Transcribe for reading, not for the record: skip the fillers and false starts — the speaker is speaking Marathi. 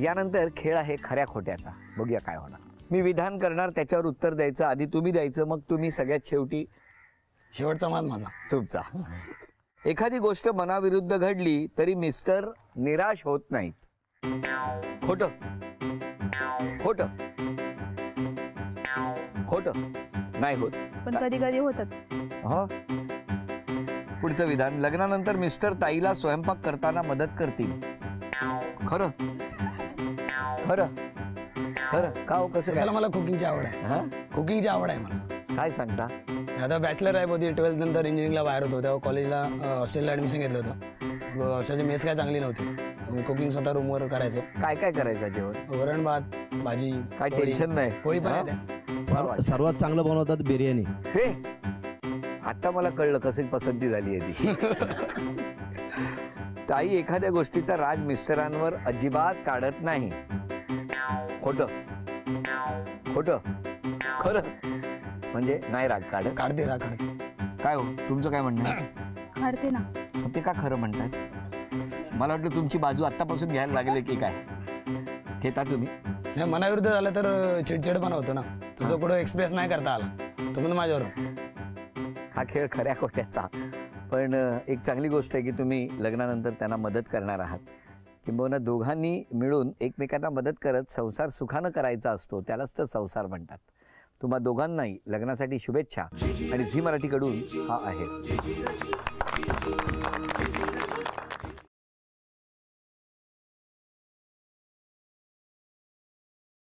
यानंतर खेळ आहे खऱ्या खोट्याचा. बघूया काय होणार. मी विधान करणार, त्याच्यावर उत्तर द्यायचं. आधी तुम्ही द्यायचं, मग तुम्ही सगळ्यात शेवटी. शेवटचा मान माझा. तुमचा. एखादी गोष्ट मनाविरुद्ध घडली तरी मिस्टर निराश होत नाहीत. खोटं. खोटं. खोटं नाही होत, पण कधी कधी होतात. हो. पुढचं विधान. लग्नानंतर मिस्टर ताईला स्वयंपाक करताना मदत करतील. खरं. खरं. खरं का हो? कसं काय? मला कुकिंगची आवड आहे. हा, कुकिंगची आवड आहे मला. काय सांगता? आता बॅचलर आहे होती, 12th नंतर इंजिनिअरिंगला बाहेर होतो. तेव्हा कॉलेजला हॉस्टेलला ॲडमिशन घेतलं होतं. हॉस्टेलची मेस काय चांगली नव्हती. कुकिंग स्वतः रूमवर करायचो. काय काय करायचं जेवण? वरण भात, भाजी, काय टेन्शन नाही. पोळी पण आहे. सर्वात चांगलं बनवतात बिर्याणी. ते आता मला कळलं कशी पसंती झाली आहे ती. ताई एखाद्या गोष्टीचा राग मिस्टरांवर अजिबात काढत नाही. खोटं. खोटं. खरं. म्हणजे नाही राग काढत. काढते राग काढते. काय हो, तुमचं काय म्हणणं आहे? काढते ना. ते का खरं म्हणतात? मला वाटलं तुमची बाजू आत्तापासून घ्यायला लागले की काय. घेता तुम्ही? नाही, मनाविरुद्ध झालं तर चिडचिडपणा होतो ना. तुझं कुठं एक्सप्रेस नाही करता आला तो पण माझ्यावर. हा खेळ खऱ्या खोट्याचा. पण एक चांगली गोष्ट आहे की तुम्ही लग्नानंतर त्यांना मदत करणार आहात. किंबहुना दोघांनी मिळून एकमेकांना मदत करत संसार सुखानं करायचा असतो, त्यालाच तर संसार म्हणतात. तुम्हा दोघांनाही लग्नासाठी शुभेच्छा. आणि झी मराठीकडून हा आहे.